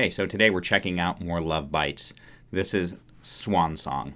Okay, so today we're checking out more Love Bites. This is Swan Song.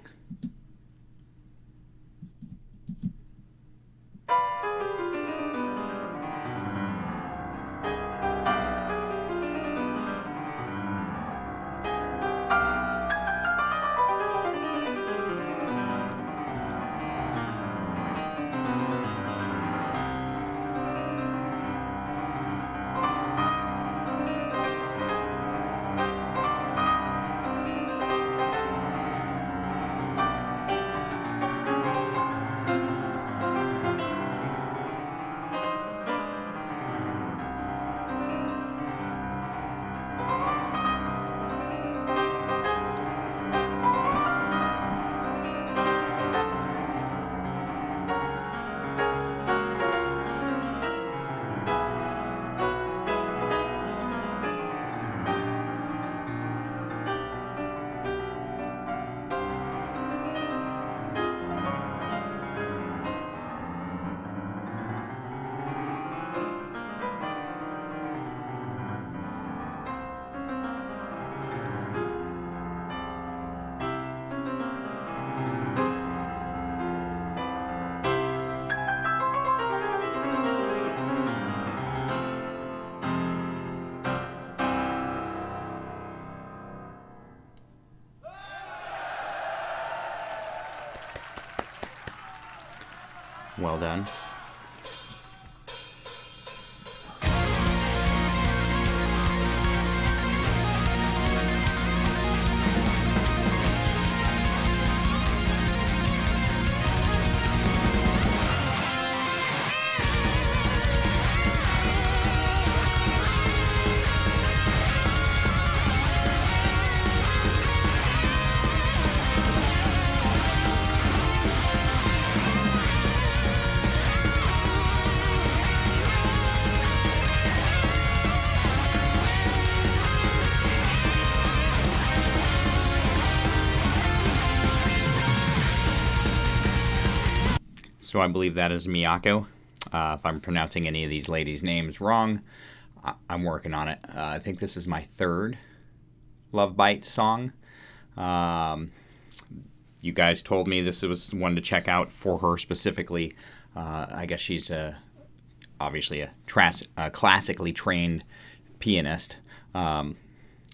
Well done. So I believe that is Miyako. If I'm pronouncing any of these ladies' names wrong, I'm working on it. I think this is my third Love Bite song. You guys told me this was one to check out for her specifically. I guess she's obviously a classically trained pianist.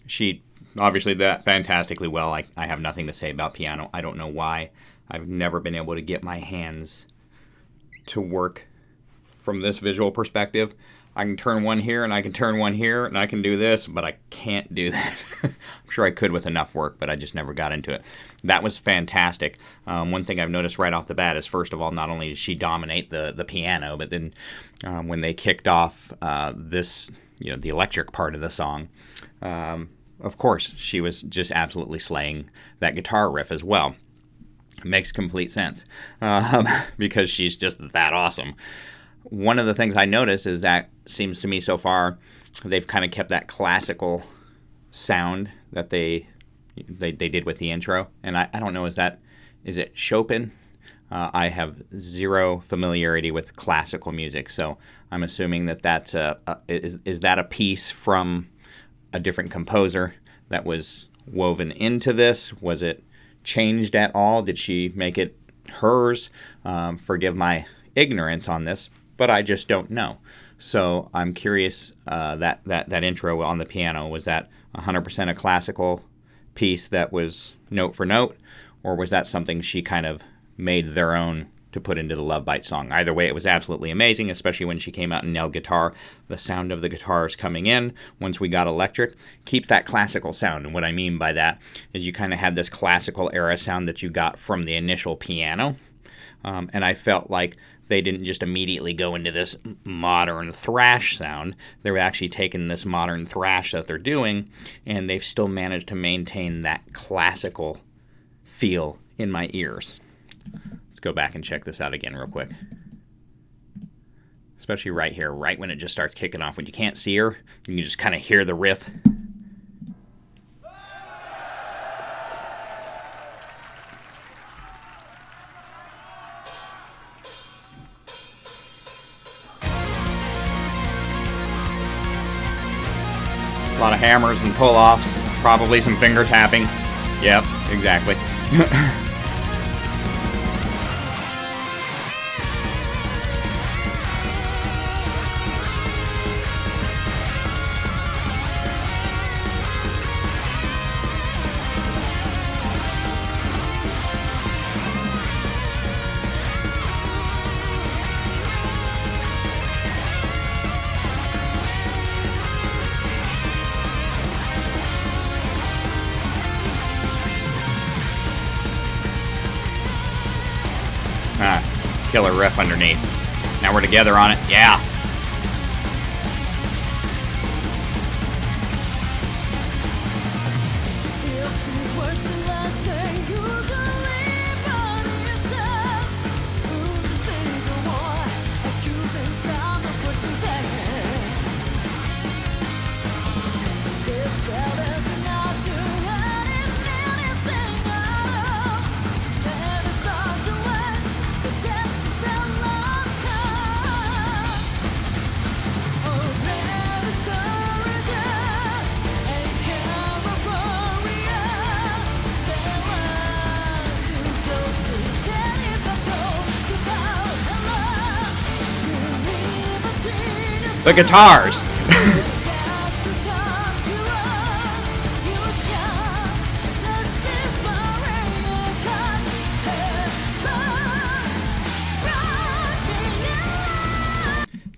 She obviously did that fantastically well. I have nothing to say about piano. I don't know why. I've never been able to get my hands to work from this visual perspective. I can turn one here and I can turn one here and I can do this, but I can't do that. I'm sure I could with enough work, but I just never got into it. That was fantastic. One thing I've noticed right off the bat is, first of all, not only did she dominate the piano, but then when they kicked off this, the electric part of the song, of course, she was just absolutely slaying that guitar riff as well. Makes complete sense because she's just that awesome. One of the things I notice is that, seems to me so far, they've kind of kept that classical sound that they did with the intro. And I don't know, is it Chopin? I have zero familiarity with classical music, so I'm assuming that's is that a piece from a different composer that was woven into this? Was it changed at all? Did she make it hers? Forgive my ignorance on this, but I just don't know. So I'm curious, that intro on the piano, was that 100% a classical piece that was note for note, or was that something she kind of made their own to put into the Love Bite song? Either way, it was absolutely amazing, especially when she came out and nailed guitar. The sound of the guitars coming in, once we got electric, keeps that classical sound. And what I mean by that is you kind of had this classical era sound that you got from the initial piano. And I felt like they didn't just immediately go into this modern thrash sound. They were actually taking this modern thrash that they're doing, and they've still managed to maintain that classical feel in my ears. Go back and check this out again real quick. Especially right here, right when it just starts kicking off. When you can't see her, you can just kind of hear the riff. lot of hammers and pull-offs, probably some finger tapping. Yep, exactly. Killer riff underneath. Now we're together on it. Yeah. The guitars.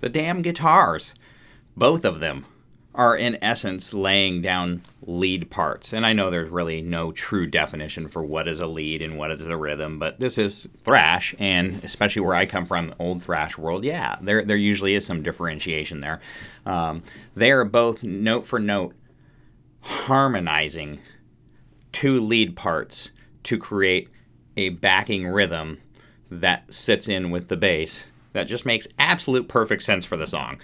The damn guitars. Both of them are in essence laying down lead parts. And I know there's really no true definition for what is a lead and what is a rhythm, but this is thrash, and especially where I come from, old thrash world, yeah, there usually is some differentiation there. They are both note for note harmonizing two lead parts to create a backing rhythm that sits in with the bass. That just makes absolute perfect sense for the song.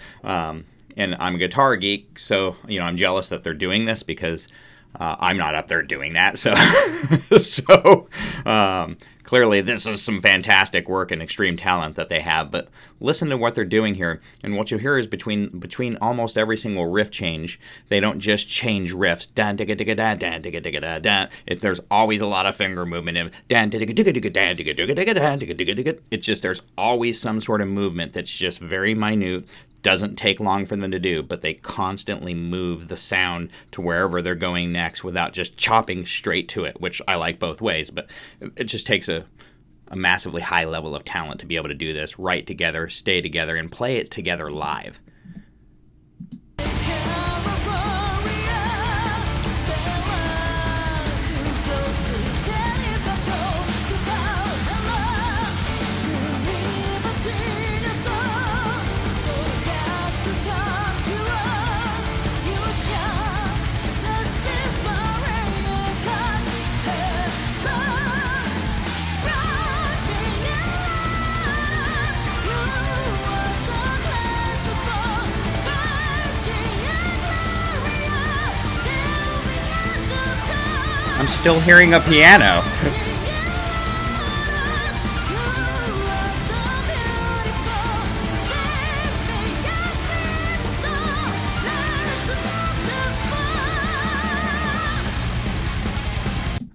And I'm a guitar geek, so I'm jealous that they're doing this because I'm not up there doing that. So, clearly this is some fantastic work and extreme talent that they have. But listen to what they're doing here, and what you'll hear is between almost every single riff change, they don't just change riffs. Dan digga digga da dan digga digga da dan. There's always a lot of finger movement in dan digga digga digga dan digga digga digga dan digga digga digga. It's just there's always some sort of movement that's just very minute. Doesn't take long for them to do, but they constantly move the sound to wherever they're going next without just chopping straight to it, which I like both ways, but it just takes a massively high level of talent to be able to do this, write together, stay together, and play it together live. I'm still hearing a piano.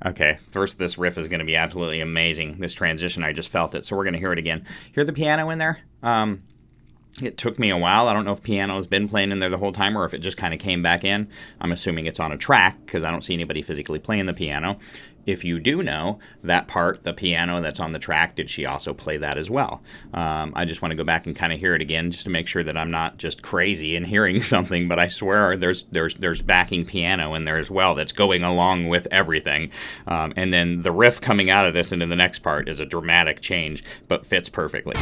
Okay, first this riff is going to be absolutely amazing. This transition, I just felt it, so we're going to hear it again. Hear the piano in there? It took me a while. I don't know if piano has been playing in there the whole time or if it just kind of came back in. I'm assuming it's on a track because I don't see anybody physically playing the piano. If you do know that part, the piano that's on the track, did she also play that as well? I just want to go back and kind of hear it again just to make sure that I'm not just crazy and hearing something, but I swear there's backing piano in there as well that's going along with everything. And then the riff coming out of this into the next part is a dramatic change, but fits perfectly.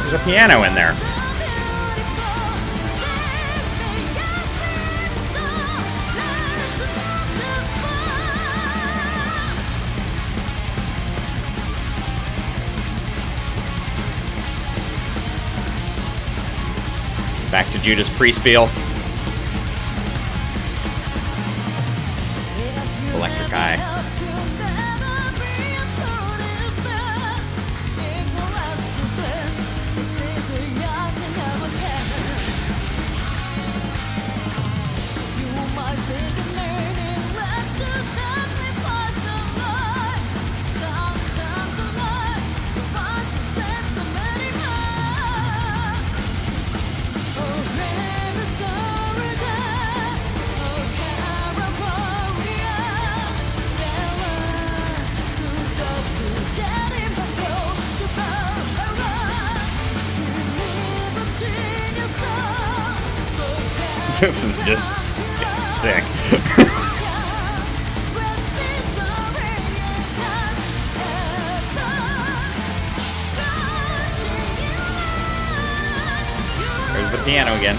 There's a piano in there. Back to Judas Priest feel. Electric eye. This is just getting sick. There's the piano again.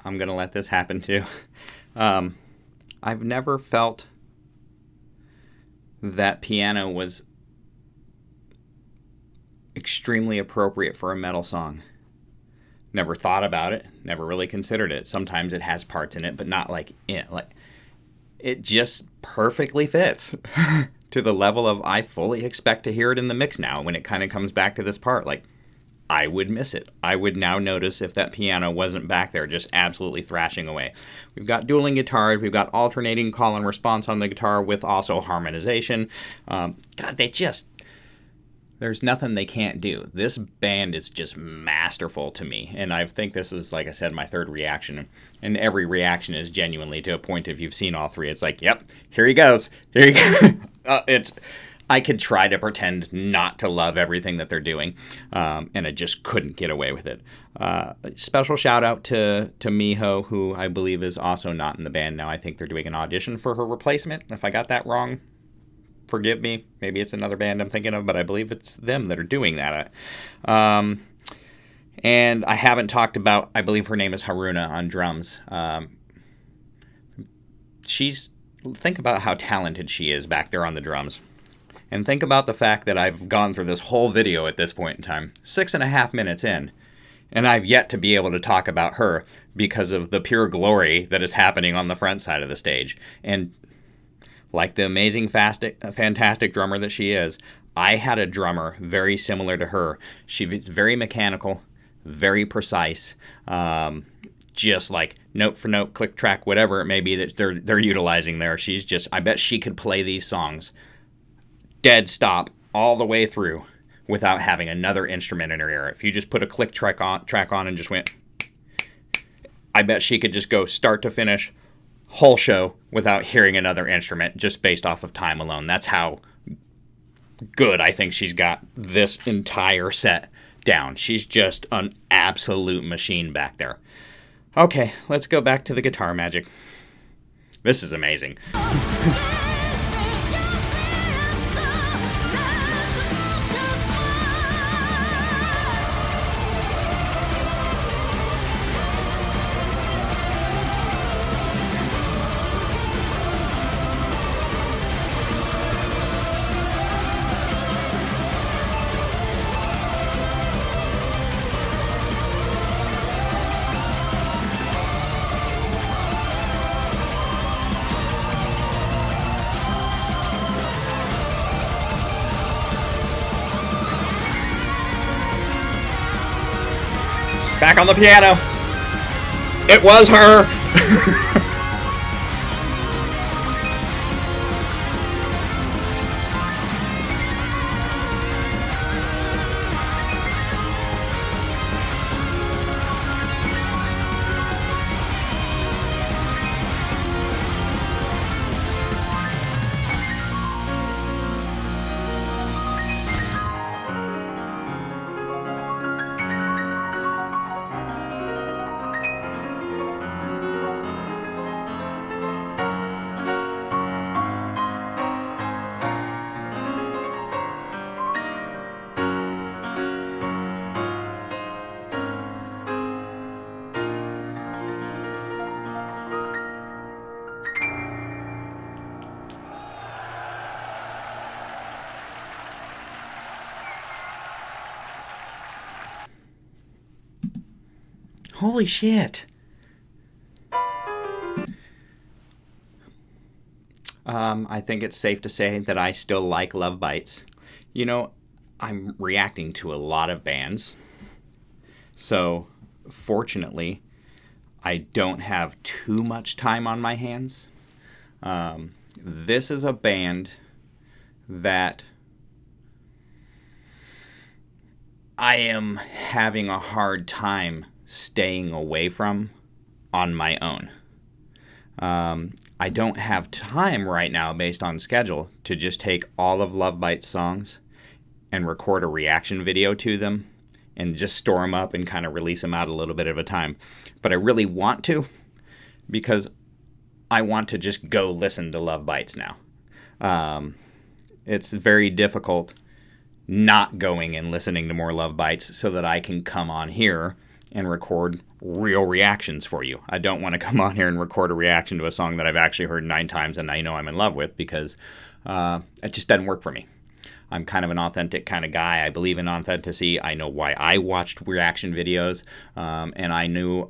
I'm going to let this happen too. I've never felt that piano was extremely appropriate for a metal song. Never thought about it, never really considered it. Sometimes it has parts in it, but not like it. Like, it just perfectly fits to the level of I fully expect to hear it in the mix now when it kind of comes back to this part. Like, I would miss it. I would now notice if that piano wasn't back there just absolutely thrashing away. We've got dueling guitars. We've got alternating call and response on the guitar with also harmonization. God, there's nothing they can't do. This band is just masterful to me. And I think this is, like I said, my third reaction. And every reaction is genuinely to a point if you've seen all three. It's like, yep, here he goes. Here he goes. I could try to pretend not to love everything that they're doing, and I just couldn't get away with it. Special shout out to Miho, who I believe is also not in the band now. I think they're doing an audition for her replacement. If I got that wrong, forgive me. Maybe it's another band I'm thinking of, but I believe it's them that are doing that. And I haven't talked about, I believe her name is Haruna on drums. Think about how talented she is back there on the drums. And think about the fact that I've gone through this whole video at this point in time, 6.5 minutes in, and I've yet to be able to talk about her because of the pure glory that is happening on the front side of the stage. And like the amazing, fantastic drummer that she is, I had a drummer very similar to her. She's very mechanical, very precise, just like note for note, click track, whatever it may be that they're utilizing there. I bet she could play these songs dead stop all the way through without having another instrument in her ear. If you just put a click track on and just went, I bet she could just go start to finish, whole show, without hearing another instrument, just based off of time alone. That's how good I think she's got this entire set down. She's just an absolute machine back there. Okay, let's go back to the guitar magic. This is amazing. Back on the piano. It was her. Holy shit. I think it's safe to say that I still like Love Bites. You know, I'm reacting to a lot of bands. So, fortunately, I don't have too much time on my hands. This is a band that I am having a hard time staying away from on my own. I don't have time right now, based on schedule, to just take all of Love Bites songs and record a reaction video to them and just store them up and kind of release them out a little bit at a time. But I really want to, because I want to just go listen to Love Bites now. It's very difficult not going and listening to more Love Bites so that I can come on here and record real reactions for you. I don't want to come on here and record a reaction to a song that I've actually heard 9 times and I know I'm in love with, because it just doesn't work for me. I'm kind of an authentic kind of guy. I believe in authenticity. I know why I watched reaction videos, and I knew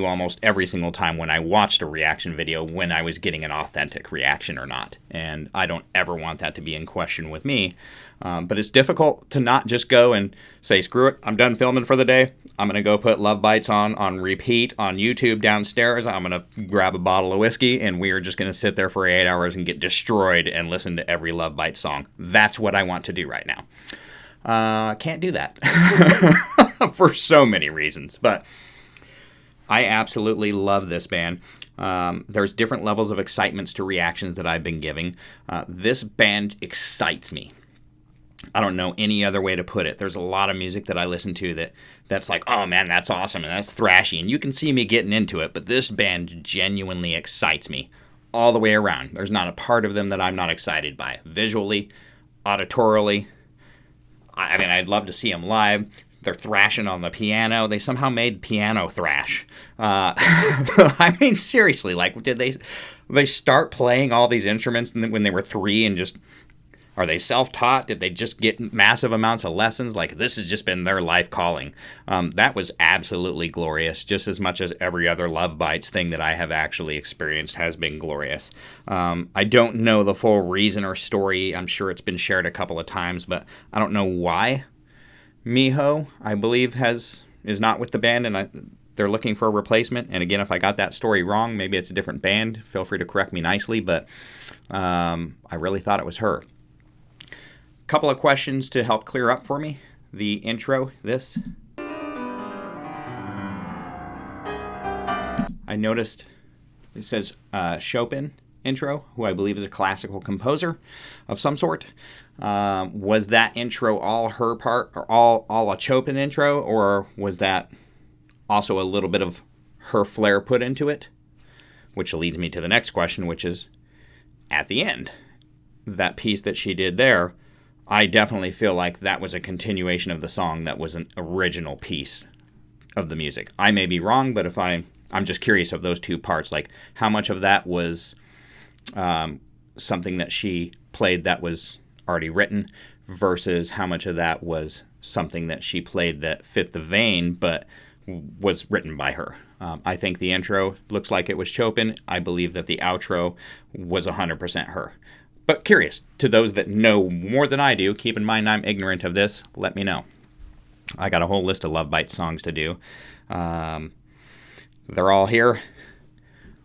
almost every single time when I watched a reaction video when I was getting an authentic reaction or not. And I don't ever want that to be in question with me. But it's difficult to not just go and say, screw it, I'm done filming for the day. I'm going to go put Love Bites on repeat on YouTube downstairs. I'm going to grab a bottle of whiskey, and we are just going to sit there for 8 hours and get destroyed and listen to every Love Bites song. That's what I want to do right now. Can't do that for so many reasons. But I absolutely love this band. There's different levels of excitements to reactions that I've been giving. This band excites me. I don't know any other way to put it. There's a lot of music that I listen to that's like, oh man, that's awesome, and that's thrashy, and you can see me getting into it, but this band genuinely excites me all the way around. There's not a part of them that I'm not excited by. Visually, auditorily. I mean, I'd love to see them live. They're thrashing on the piano. They somehow made piano thrash. I mean, seriously, like, did they start playing all these instruments when they were 3 and just... Are they self-taught? Did they just get massive amounts of lessons? Like, this has just been their life calling. That was absolutely glorious, just as much as every other Love Bites thing that I have actually experienced has been glorious. I don't know the full reason or story. I'm sure it's been shared a couple of times, but I don't know why Miho, I believe, is not with the band, and they're looking for a replacement. And again, if I got that story wrong, maybe it's a different band. Feel free to correct me nicely, but I really thought it was her. Couple of questions to help clear up for me. The intro, this. I noticed it says Chopin intro, who I believe is a classical composer of some sort. Was that intro all her part, or all a Chopin intro, or was that also a little bit of her flair put into it? Which leads me to the next question, which is at the end, that piece that she did there, I definitely feel like that was a continuation of the song that was an original piece of the music. I may be wrong, but I'm just curious of those two parts, like how much of that was something that she played that was already written versus how much of that was something that she played that fit the vein but was written by her. I think the intro looks like it was Chopin. I believe that the outro was 100% her. But curious, to those that know more than I do, keep in mind I'm ignorant of this, let me know. I got a whole list of Love Bites songs to do. They're all here.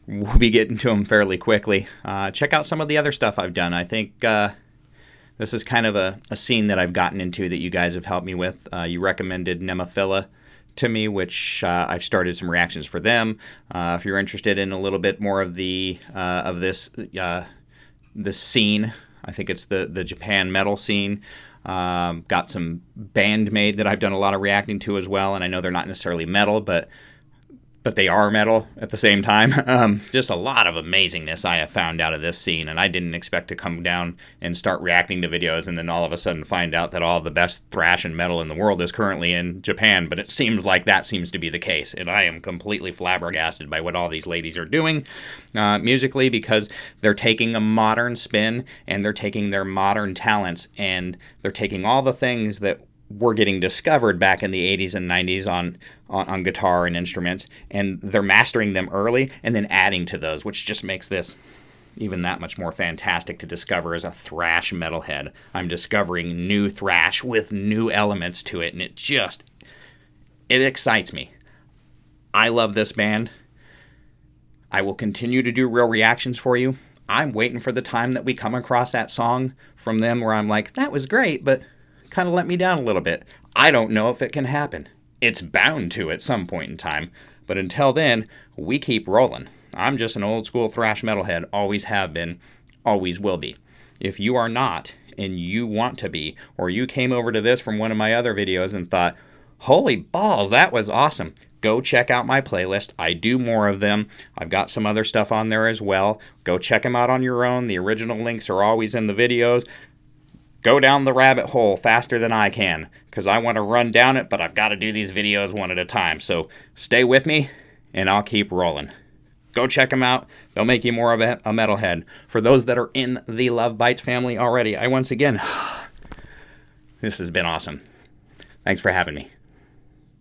We'll be getting to them fairly quickly. Check out some of the other stuff I've done. I think this is kind of a scene that I've gotten into that you guys have helped me with. You recommended Nemophila to me, which I've started some reactions for them. If you're interested in a little bit more of this scene, I think it's the Japan metal scene. Got some Bandmade that I've done a lot of reacting to as well, and I know they're not necessarily metal, but they are metal at the same time. Just a lot of amazingness I have found out of this scene, and I didn't expect to come down and start reacting to videos and then all of a sudden find out that all the best thrash and metal in the world is currently in Japan, but it seems like that seems to be the case, and I am completely flabbergasted by what all these ladies are doing musically, because they're taking a modern spin, and they're taking their modern talents, and they're taking all the things that were getting discovered back in the 80s and 90s on guitar and instruments, and they're mastering them early and then adding to those, which just makes this even that much more fantastic to discover as a thrash metalhead. I'm discovering new thrash with new elements to it, and it excites me. I love this band. I will continue to do real reactions for you. I'm waiting for the time that we come across that song from them where I'm like, that was great, but kind of let me down a little bit. I don't know if it can happen. It's bound to at some point in time. But until then, we keep rolling. I'm just an old school thrash metalhead, always have been, always will be. If you are not, and you want to be, or you came over to this from one of my other videos and thought, holy balls, that was awesome, go check out my playlist. I do more of them. I've got some other stuff on there as well. Go check them out on your own. The original links are always in the videos. Go down the rabbit hole faster than I can, because I want to run down it, but I've got to do these videos one at a time. So stay with me, and I'll keep rolling. Go check them out. They'll make you more of a metalhead. For those that are in the Love Bites family already, this has been awesome. Thanks for having me.